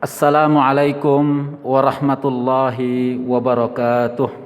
Assalamualaikum warahmatullahi wabarakatuh.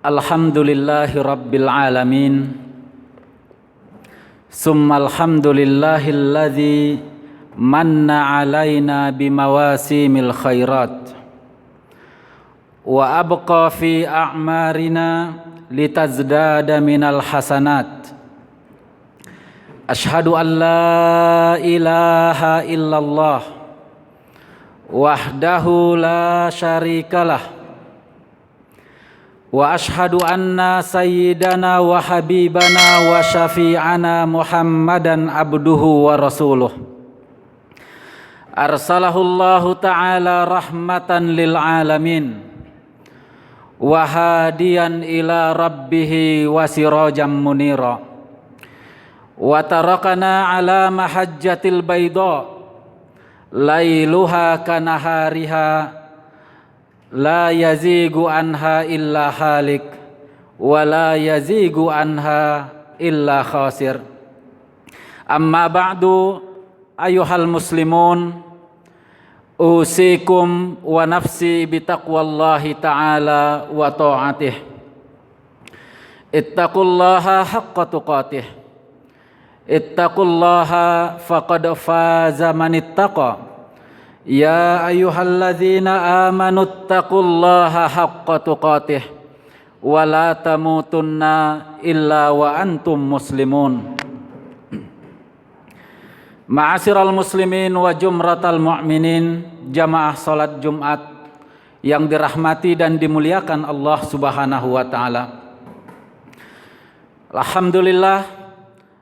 Alhamdulillahi rabbil alamin. Summal hamdulillahilladzi manna alaina bimawasimil khairat wa abqa fi a'marina litazdada minal hasanat. Ashhadu an la ilaha illallah wahdahu la syarikalah wa ashhadu anna sayyidana wa habibana wa syafi'ana Muhammadan abduhu wa rasuluh. Arsalahullahu ta'ala rahmatan lil alamin wa hadiyan ila rabbih wa sirajan munira wa tarakana ala mahajjatil bayda lailuha kanahariha la yazigu anha illa halik wa la yazigu anha illa khasir. Amma ba'du, ayuhal muslimun, usikum wa nafsi bitaqwallahi ta'ala wa ta'atih. Ittaqullaha haqqa tuqatih. Ittaqullaha faqad faza man ittaqa. Ya ayyuhalladzina amanu taqullaha haqqa tuqatih wa la tamutunna illa wa antum muslimun. Ma'asyiral muslimin wa jumratal mu'minin, jamaah salat Jumat yang dirahmati dan dimuliakan Allah Subhanahu wa taala. Alhamdulillah,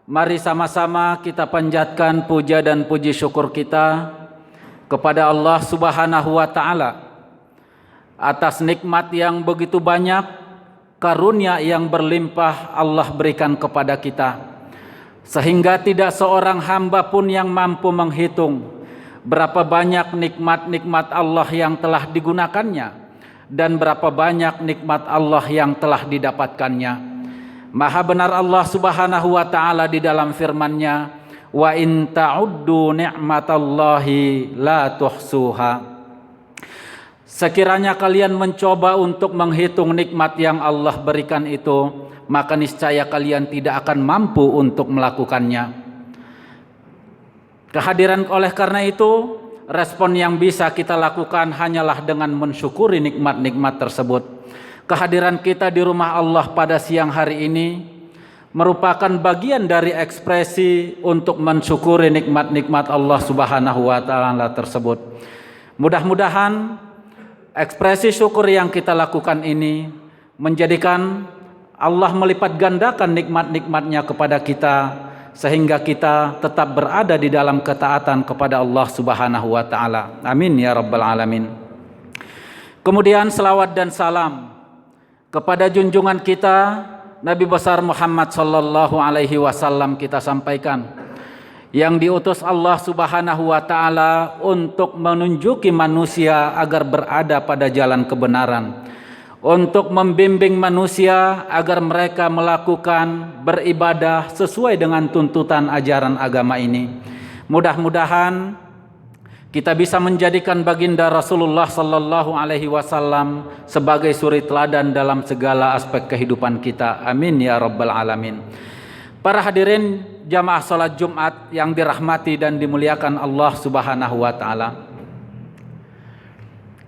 mari sama-sama kita panjatkan puja dan puji syukur kita kepada Allah Subhanahu wa taala atas nikmat yang begitu banyak, karunia yang berlimpah Allah berikan kepada kita, sehingga tidak seorang hamba pun yang mampu menghitung berapa banyak nikmat-nikmat Allah yang telah digunakannya dan berapa banyak nikmat Allah yang telah didapatkannya. Maha benar Allah Subhanahu wa taala di dalam firman-Nya, wa in ta'uddu ni'matallahi la tuhsuha. Sekiranya kalian mencoba untuk menghitung nikmat yang Allah berikan itu, maka niscaya kalian tidak akan mampu untuk melakukannya. Oleh karena itu, respon yang bisa kita lakukan hanyalah dengan mensyukuri nikmat-nikmat tersebut. Kehadiran kita di rumah Allah pada siang hari ini merupakan bagian dari ekspresi untuk mensyukuri nikmat-nikmat Allah Subhanahu wa taala tersebut. Mudah-mudahan ekspresi syukur yang kita lakukan ini menjadikan Allah melipat gandakan nikmat-nikmatnya kepada kita, sehingga kita tetap berada di dalam ketaatan kepada Allah Subhanahu wa taala. Amin ya rabbal alamin. Kemudian selawat dan salam kepada junjungan kita Nabi besar Muhammad sallallahu alaihi wasallam kita sampaikan, yang diutus Allah Subhanahu wa taala untuk menunjuki manusia agar berada pada jalan kebenaran, untuk membimbing manusia agar mereka melakukan beribadah sesuai dengan tuntutan ajaran agama ini. Mudah-mudahan kita bisa menjadikan baginda Rasulullah sallallahu alaihi wasallam sebagai suri teladan dalam segala aspek kehidupan kita. Amin ya rabbal alamin. Para hadirin jamaah salat Jumat yang dirahmati dan dimuliakan Allah Subhanahu wa taala.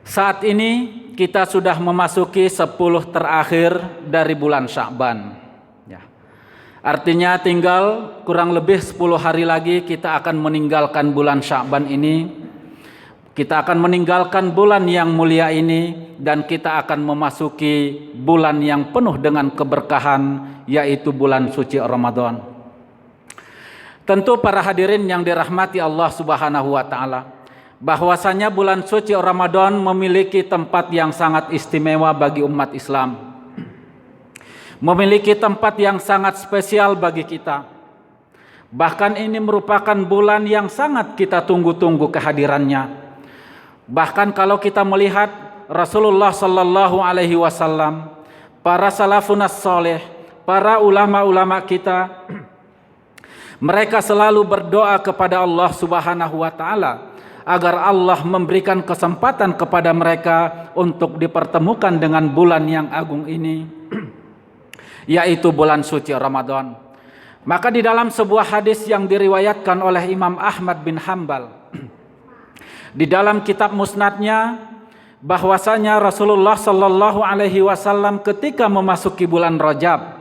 Saat ini kita sudah memasuki 10 terakhir dari bulan Sya'ban. Ya. Artinya tinggal kurang lebih 10 hari lagi kita akan meninggalkan bulan Sya'ban ini. Kita akan meninggalkan bulan yang mulia ini dan kita akan memasuki bulan yang penuh dengan keberkahan, yaitu bulan suci Ramadan. Tentu para hadirin yang dirahmati Allah Subhanahu wa taala, bahwasanya bulan suci Ramadan memiliki tempat yang sangat istimewa bagi umat Islam. Memiliki tempat yang sangat spesial bagi kita. Bahkan ini merupakan bulan yang sangat kita tunggu-tunggu kehadirannya. Bahkan kalau kita melihat Rasulullah sallallahu alaihi wasallam, para salafun as-salih, para ulama-ulama kita, mereka selalu berdoa kepada Allah Subhanahu wa taala agar Allah memberikan kesempatan kepada mereka untuk dipertemukan dengan bulan yang agung ini, yaitu bulan suci Ramadan. Maka di dalam sebuah hadis yang diriwayatkan oleh Imam Ahmad bin Hanbal di dalam kitab musnadnya, bahwasanya Rasulullah sallallahu alaihi wasallam ketika memasuki bulan Rajab,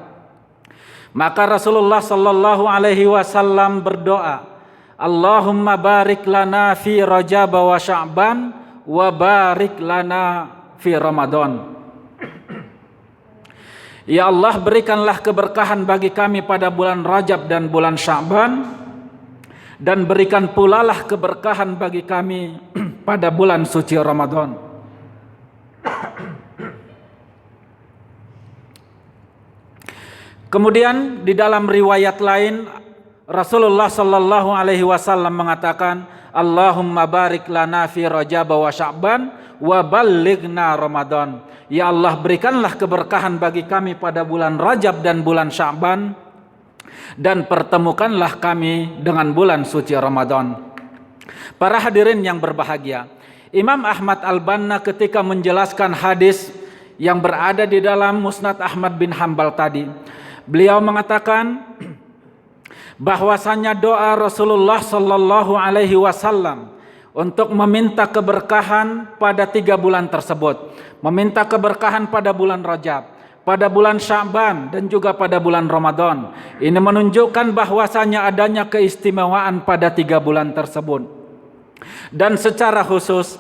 maka Rasulullah sallallahu alaihi wasallam berdoa, Allahumma barik lana fi Rajab wa Sya'ban wa barik lana fi Ramadan. Ya Allah, berikanlah keberkahan bagi kami pada bulan Rajab dan bulan Sya'ban, dan berikan pula lah keberkahan bagi kami pada bulan suci Ramadan. Kemudian di dalam riwayat lain Rasulullah sallallahu alaihi wasallam mengatakan, Allahumma barik lana fi Rajab wa Sya'ban wa ballighna Ramadan. Ya Allah, berikanlah keberkahan bagi kami pada bulan Rajab dan bulan Sya'ban, dan pertemukanlah kami dengan bulan suci Ramadan. Para hadirin yang berbahagia, Imam Ahmad Al-Banna ketika menjelaskan hadis yang berada di dalam Musnad Ahmad bin Hanbal tadi, beliau mengatakan bahwasanya doa Rasulullah sallallahu alaihi wasallam untuk meminta keberkahan pada 3 bulan tersebut, meminta keberkahan pada bulan Rajab, pada bulan Sya'ban, dan juga pada bulan Ramadan. Ini menunjukkan bahwasanya adanya keistimewaan pada 3 bulan tersebut. Dan secara khusus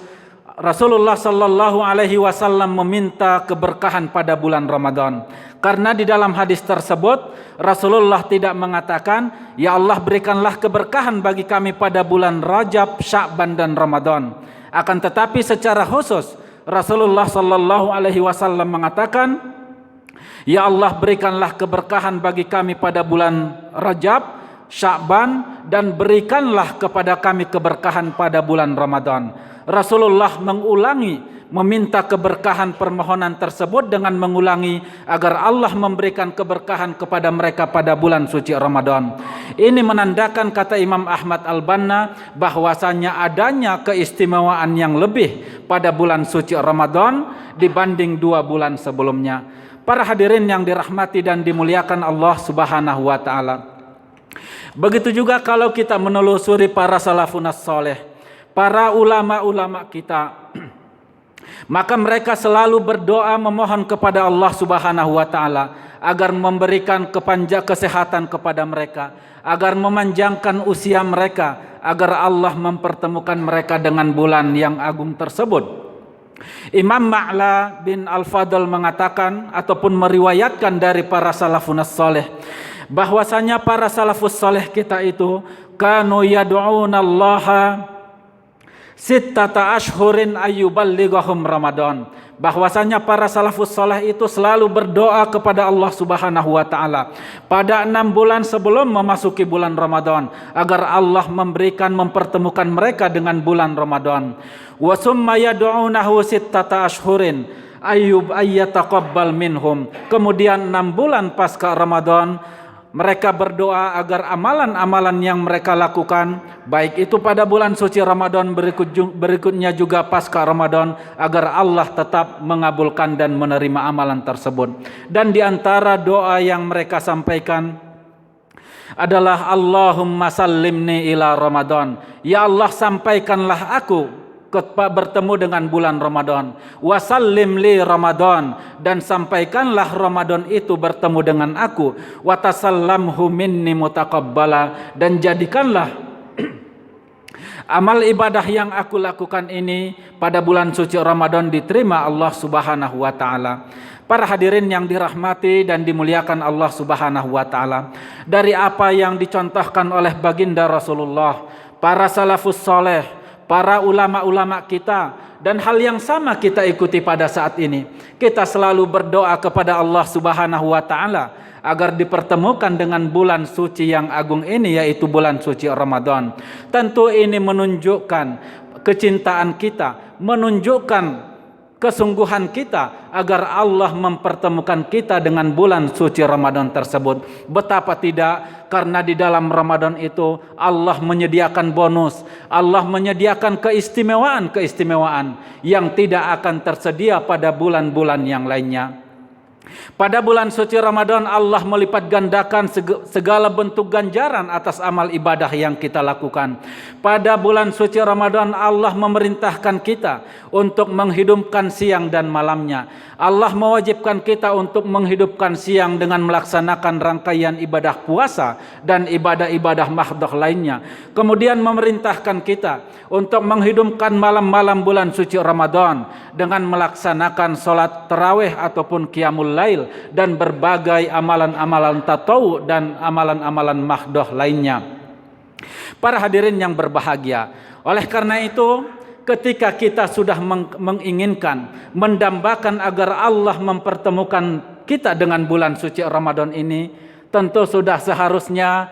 Rasulullah sallallahu alaihi wasallam meminta keberkahan pada bulan Ramadan. Karena di dalam hadis tersebut Rasulullah tidak mengatakan, ya Allah berikanlah keberkahan bagi kami pada bulan Rajab, Sya'ban dan Ramadan. Akan tetapi secara khusus Rasulullah sallallahu alaihi wasallam mengatakan, ya Allah berikanlah keberkahan bagi kami pada bulan Rajab, Sya'ban, dan berikanlah kepada kami keberkahan pada bulan Ramadan. Rasulullah mengulangi meminta keberkahan permohonan tersebut dengan mengulangi agar Allah memberikan keberkahan kepada mereka pada bulan suci Ramadan. Ini menandakan, kata Imam Ahmad Al-Banna, bahwasanya adanya keistimewaan yang lebih pada bulan suci Ramadan dibanding 2 bulan sebelumnya. Para hadirin yang dirahmati dan dimuliakan Allah Subhanahu wa taala. Begitu juga kalau kita menelusuri para salafun as-salih, para ulama-ulama kita, maka mereka selalu berdoa memohon kepada Allah Subhanahu wa taala agar memberikan kesehatan kepada mereka, agar memanjangkan usia mereka, agar Allah mempertemukan mereka dengan bulan yang agung tersebut. Imam Ma'la bin Al-Fadl mengatakan ataupun meriwayatkan dari para salafun saleh bahwasanya para salafus saleh kita itu kanu yad'una Allah sittata ashhurin ayyuballighahum Ramadan, bahwasanya para salafus saleh itu selalu berdoa kepada Allah Subhanahu wa taala pada 6 bulan sebelum memasuki bulan Ramadan agar Allah mempertemukan mereka dengan bulan Ramadan. Wa summa yad'unahu sittata ashhurin ayyataqabbal minhum, kemudian 6 bulan pasca Ramadan mereka berdoa agar amalan-amalan yang mereka lakukan, baik itu pada bulan suci Ramadan berikutnya juga pasca Ramadan, agar Allah tetap mengabulkan dan menerima amalan tersebut. Dan di antara doa yang mereka sampaikan adalah Allahumma sallimni ila Ramadan, ya Allah sampaikanlah aku bertemu dengan bulan Ramadan, wasallim li Ramadan, dan sampaikanlah Ramadan itu bertemu dengan aku, watasallamhu minni mutaqabbala, dan jadikanlah amal ibadah yang aku lakukan ini pada bulan suci Ramadan diterima Allah Subhanahu wa taala. Para hadirin yang dirahmati dan dimuliakan Allah Subhanahu wa taala, dari apa yang dicontohkan oleh baginda Rasulullah, para salafus saleh, para ulama-ulama kita, dan hal yang sama kita ikuti pada saat ini. Kita selalu berdoa kepada Allah Subhanahu wa taala agar dipertemukan dengan bulan suci yang agung ini, yaitu bulan suci Ramadan. Tentu ini menunjukkan kecintaan kita, menunjukkan kesungguhan kita agar Allah mempertemukan kita dengan bulan suci Ramadan tersebut. Betapa tidak, karena di dalam Ramadan itu Allah menyediakan bonus, Allah menyediakan keistimewaan-keistimewaan yang tidak akan tersedia pada bulan-bulan yang lainnya. Pada bulan suci Ramadan Allah melipat gandakan segala bentuk ganjaran atas amal ibadah yang kita lakukan. Pada bulan suci Ramadan Allah memerintahkan kita untuk menghidupkan siang dan malamnya. Allah mewajibkan kita untuk menghidupkan siang dengan melaksanakan rangkaian ibadah puasa dan ibadah-ibadah mahdoh lainnya. Kemudian memerintahkan kita untuk menghidupkan malam-malam bulan suci Ramadan dengan melaksanakan sholat tarawih ataupun qiyamul lail dan berbagai amalan-amalan tatawu dan amalan-amalan mahdoh lainnya. Para hadirin yang berbahagia, oleh karena itu ketika kita sudah menginginkan, mendambakan agar Allah mempertemukan kita dengan bulan suci Ramadan ini, tentu sudah seharusnya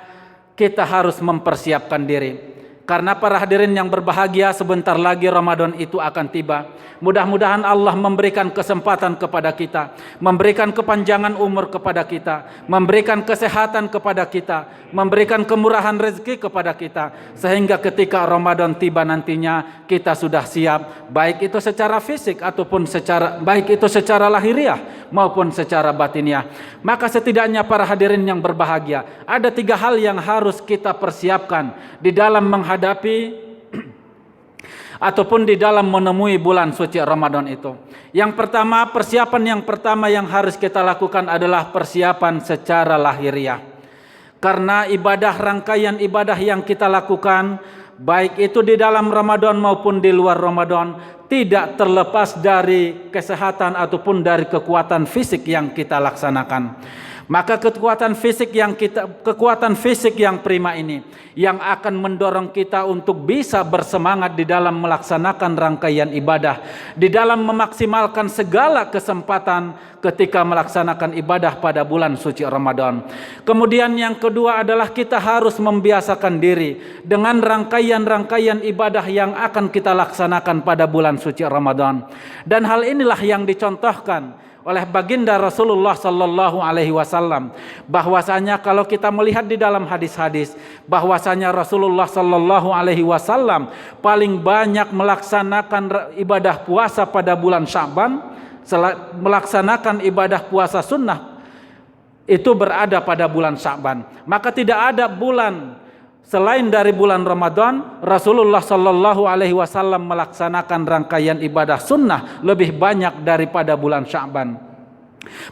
kita harus mempersiapkan diri. Karena para hadirin yang berbahagia, sebentar lagi Ramadan itu akan tiba. Mudah-mudahan Allah memberikan kesempatan kepada kita, memberikan kepanjangan umur kepada kita, memberikan kesehatan kepada kita, memberikan kemurahan rezeki kepada kita, sehingga ketika Ramadan tiba nantinya kita sudah siap, baik itu secara fisik ataupun secara lahiriah maupun secara batiniah. Maka setidaknya para hadirin yang berbahagia, ada 3 hal yang harus kita persiapkan di dalam menghadapi ataupun di dalam menemui bulan suci Ramadan itu. Yang pertama, persiapan yang pertama yang harus kita lakukan adalah persiapan secara lahiriah. Karena rangkaian ibadah yang kita lakukan, baik itu di dalam Ramadan maupun di luar Ramadan, tidak terlepas dari kesehatan ataupun dari kekuatan fisik yang kita laksanakan. Maka kekuatan fisik yang prima ini yang akan mendorong kita untuk bisa bersemangat di dalam melaksanakan rangkaian ibadah, di dalam memaksimalkan segala kesempatan ketika melaksanakan ibadah pada bulan suci Ramadan. Kemudian yang kedua adalah kita harus membiasakan diri dengan rangkaian-rangkaian ibadah yang akan kita laksanakan pada bulan suci Ramadan. Dan hal inilah yang dicontohkan oleh baginda Rasulullah sallallahu alaihi wasallam, bahwasanya kalau kita melihat di dalam hadis-hadis, bahwasanya Rasulullah sallallahu alaihi wasallam paling banyak melaksanakan ibadah puasa pada bulan Sya'ban, melaksanakan ibadah puasa sunnah itu berada pada bulan Sya'ban. Maka tidak ada bulan Selain dari bulan Ramadan, Rasulullah Shallallahu Alaihi Wasallam melaksanakan rangkaian ibadah sunnah lebih banyak daripada bulan Sya'ban.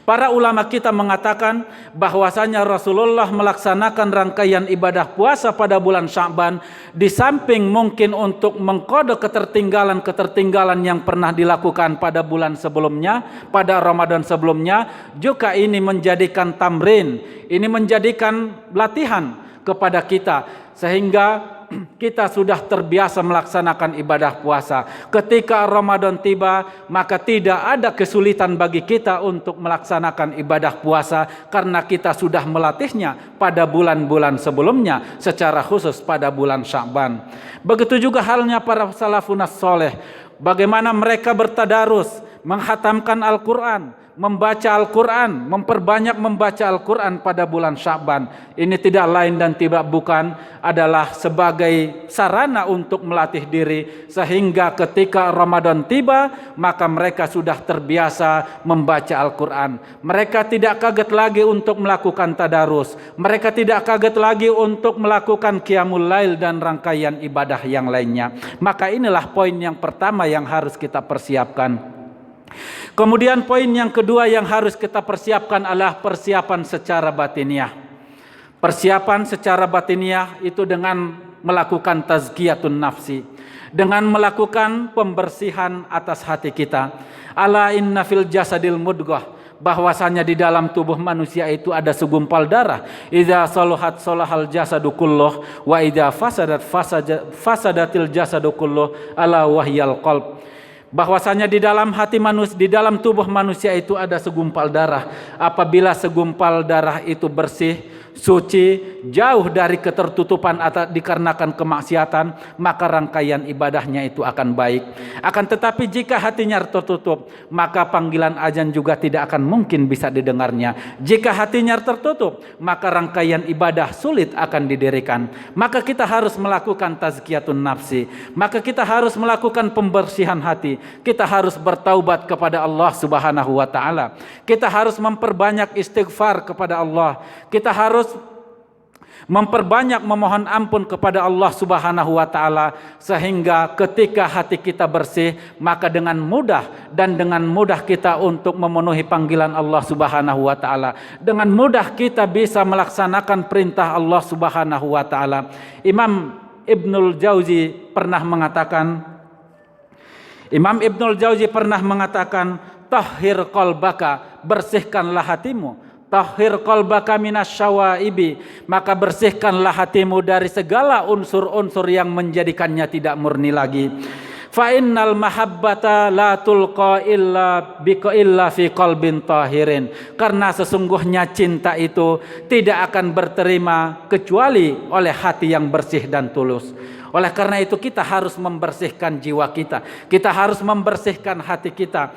Para ulama kita mengatakan bahwasanya Rasulullah melaksanakan rangkaian ibadah puasa pada bulan Sya'ban di samping mungkin untuk mengkode ketertinggalan yang pernah dilakukan pada bulan sebelumnya, pada Ramadan sebelumnya, juga ini menjadikan tamrin, ini menjadikan latihan kepada kita sehingga kita sudah terbiasa melaksanakan ibadah puasa. Ketika Ramadan tiba, maka tidak ada kesulitan bagi kita untuk melaksanakan ibadah puasa karena kita sudah melatihnya pada bulan-bulan sebelumnya, secara khusus pada bulan Sya'ban. Begitu juga halnya para salafun saleh, bagaimana mereka bertadarus, menghatamkan Al-Quran, membaca Al-Quran, memperbanyak membaca Al-Quran pada bulan Sya'ban. Ini tidak lain dan tidak bukan adalah sebagai sarana untuk melatih diri sehingga ketika Ramadan tiba maka mereka sudah terbiasa membaca Al-Quran. Mereka tidak kaget lagi untuk melakukan tadarus. Mereka tidak kaget lagi untuk melakukan qiyamul lail dan rangkaian ibadah yang lainnya. Maka inilah poin yang pertama yang harus kita persiapkan. Kemudian poin yang kedua yang harus kita persiapkan adalah persiapan secara batiniah. Persiapan secara batiniah itu dengan melakukan tazkiyatun nafsi, dengan melakukan pembersihan atas hati kita. Ala inna fil jasadil mudghah, bahwasanya di dalam tubuh manusia itu ada segumpal darah. Idza saluhat salahal jasadu kulluh wa idza fasadatil jasadu kulluh ala wahyal qalb. Bahwasanya di dalam hati manusia, di dalam tubuh manusia itu ada segumpal darah. Apabila segumpal darah itu bersih, suci, jauh dari ketertutupan atau dikarenakan kemaksiatan, maka rangkaian ibadahnya itu akan baik. Akan tetapi jika hatinya tertutup, maka panggilan azan juga tidak akan mungkin bisa didengarnya. Jika hatinya tertutup, maka rangkaian ibadah sulit akan didirikan. Maka kita harus melakukan tazkiyatun nafsi, maka kita harus melakukan pembersihan hati. Kita harus bertaubat kepada Allah Subhanahu wa taala. Kita harus memperbanyak istighfar kepada Allah. Kita harus memperbanyak memohon ampun kepada Allah Subhanahu wa taala sehingga ketika hati kita bersih, maka dengan mudah kita untuk memenuhi panggilan Allah Subhanahu wa taala. Dengan mudah kita bisa melaksanakan perintah Allah Subhanahu wa taala. Imam Ibnul Jauzi pernah mengatakan, tahhir qalbaka, bersihkanlah hatimu. Tahhir qalbaka minasyawaibi, maka bersihkanlah hatimu dari segala unsur-unsur yang menjadikannya tidak murni lagi. Fa innal mahabbata la tulqa illa fi qalbin tahirin, karena sesungguhnya cinta itu tidak akan berterima kecuali oleh hati yang bersih dan tulus. Oleh karena itu kita harus membersihkan jiwa kita. Kita harus membersihkan hati kita.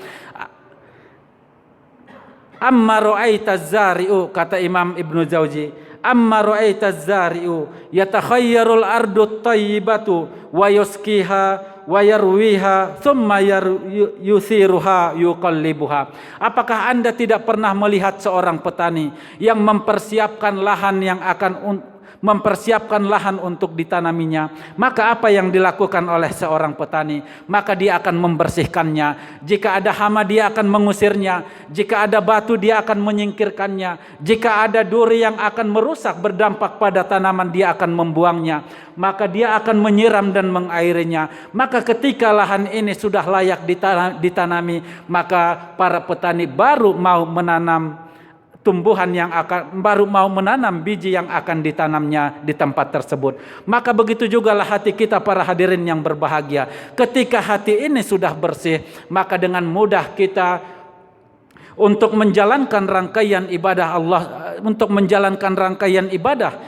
Amma ra'aitaz zari'u, kata Imam Ibnu Jauzi, amma ra'aitaz zari'u yatakhayyarul ardu tayyibatu wa yuskiha wa yarwiha thumma yusiruha yuqallibuha. Apakah Anda tidak pernah melihat seorang petani yang mempersiapkan lahan untuk ditanaminya? Maka apa yang dilakukan oleh seorang petani? Maka dia akan membersihkannya. Jika ada hama dia akan mengusirnya. Jika ada batu dia akan menyingkirkannya. Jika ada duri yang akan merusak berdampak pada tanaman dia akan membuangnya. Maka dia akan menyiram dan mengairinya. Maka ketika lahan ini sudah layak ditanami, maka para petani baru mau menanam biji yang akan ditanamnya di tempat tersebut. Maka begitu jugalah hati kita para hadirin yang berbahagia. Ketika hati ini sudah bersih, maka dengan mudah kita untuk menjalankan rangkaian ibadah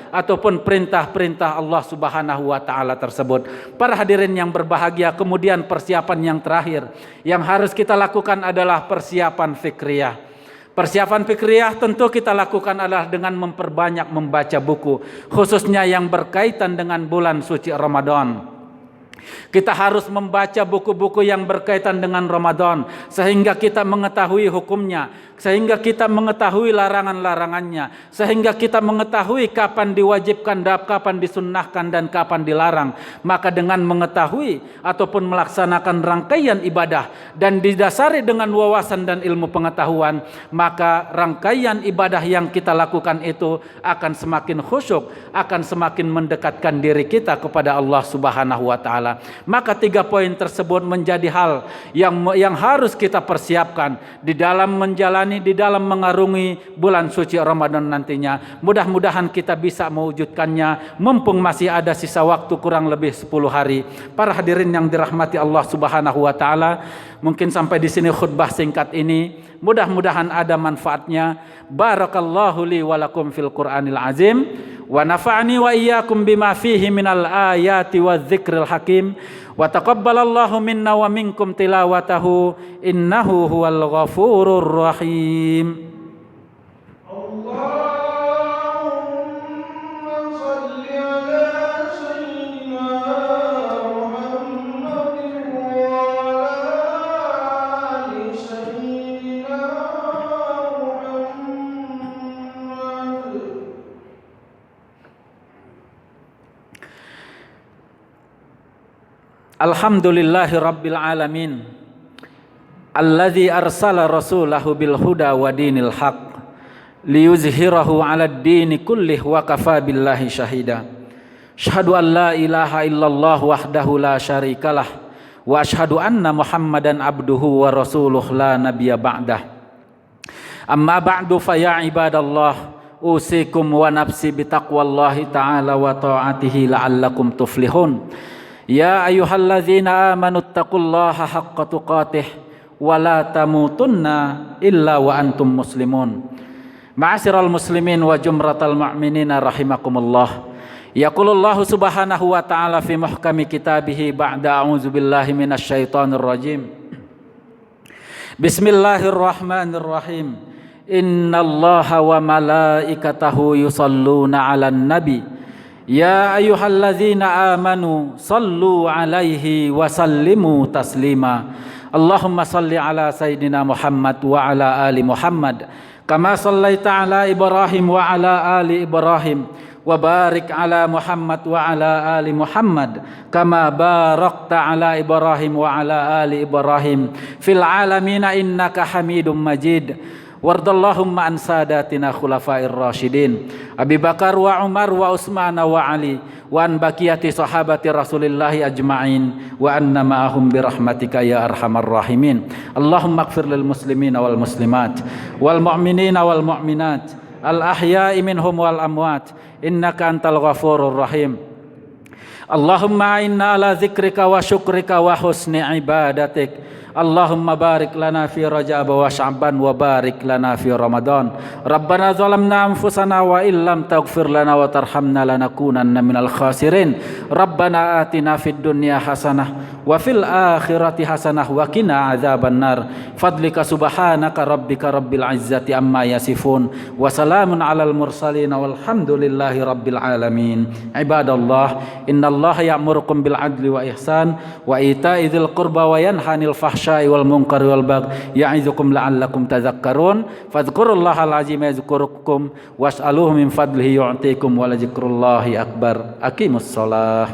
ataupun perintah-perintah Allah Subhanahu wa taala tersebut. Para hadirin yang berbahagia, kemudian persiapan yang terakhir yang harus kita lakukan adalah persiapan fikriyah. Persiapan fikriyah tentu kita lakukan adalah dengan memperbanyak membaca buku, khususnya yang berkaitan dengan bulan suci Ramadan. Kita harus membaca buku-buku yang berkaitan dengan Ramadan sehingga kita mengetahui hukumnya, sehingga kita mengetahui larangan-larangannya, sehingga kita mengetahui kapan diwajibkan, kapan disunnahkan, dan kapan dilarang. Maka dengan mengetahui ataupun melaksanakan rangkaian ibadah dan didasari dengan wawasan dan ilmu pengetahuan, maka rangkaian ibadah yang kita lakukan itu akan semakin khusyuk, akan semakin mendekatkan diri kita kepada Allah Subhanahu wa taala. Maka 3 poin tersebut menjadi hal yang harus kita persiapkan di dalam menjalani, di dalam mengarungi bulan suci Ramadan nantinya. Mudah-mudahan kita bisa mewujudkannya mumpung masih ada sisa waktu kurang lebih 10 hari. Para hadirin yang dirahmati Allah Subhanahu wa taala, mungkin sampai di sini khutbah singkat ini. Mudah-mudahan ada manfaatnya. Barakallahu li wa lakum fil Qur'anil azim wa nafa'ani wa iyyakum bima fihi minal ayati wadh-dzikril hakim wa taqabbalallahu minna wa minkum tilawatahu innahu huwal ghafurur rahim. Alhamdulillahi rabbil alamin alladzi arsala rasulahu bil huda wa dinil haq liyuzhirahu 'alad dini kullih wa kafa billahi syahida. Asyhadu an la ilaha illallah wahdahu la syarikalah wa asyhadu anna Muhammadan abduhu wa rasuluh la nabiyya ba'dah. Amma ba'du fa ya ibadallah usikum wa nafsi bitaqwallahi ta'ala wa ta'atihi la'allakum tuflihun. Ya ayyuhalladzina amanu taqullaha haqqa tuqatih wa la tamutunna illa wa antum muslimun. Ma'asyiral muslimin wa jumratal mu'minina rahimakumullah. Yaqulullahu subhanahu wa ta'ala fi muhkami kitabihi ba'da a'udzu billahi minasy syaithanir rajim. Bismillahirrahmanirrahim. Innallaha wa malaikatahu yusalluna 'alan nabi. Ya ayyuhalladzina amanu sallu alaihi wa sallimu taslima. Allahumma salli ala sayyidina Muhammad wa ala ali Muhammad kama sallaita ala Ibrahim wa ala ali Ibrahim wa barik ala Muhammad wa ala ali Muhammad kama barakta ala Ibrahim wa ala ali Ibrahim fil alamin innaka Hamidum Majid. Wardallahumma an sadatina khulafair rasyidin Abi Bakar wa Umar wa Utsman wa Ali wa an baqiyati sahabati Rasulillahi ajma'in wa anna ma'ahum birahmatika ya arhamar rahimin. Allahumma ighfir lil muslimina wal muslimat wal mu'minina wal mu'minat al ahya'i minhum wal amwat innaka antal ghafurur rahim. Allahumma inna ala dzikrika wa syukrika wa husni ibadatik. Allahumma barik lana fi Rajab wa Sya'ban wa barik lana fi Ramadan. Rabbana zalamna anfusana wa illam taghfir lana wa tarhamna lanakunanna minal khasirin. Rabbana atina fid dunya hasanah wa fil akhirati hasanah wa qina adzabannar. Fadlika subhanaka rabbika rabbil izzati amma yasifun wa salamun alal mursalin walhamdulillahi rabbil alamin. Ibadallah, innallaha ya'murukum bil adli wa ihsan wa ita'i dzil qurba wa yanha 'anil fahsya'i wal munkari wal baghi ya'izukum la'allakum tadhakkarun. Fadhkurullahal azim yazkurukum was'aluhu min fadlihi yu'tikum wa la dzikrullahi akbar. Aqimus shalah.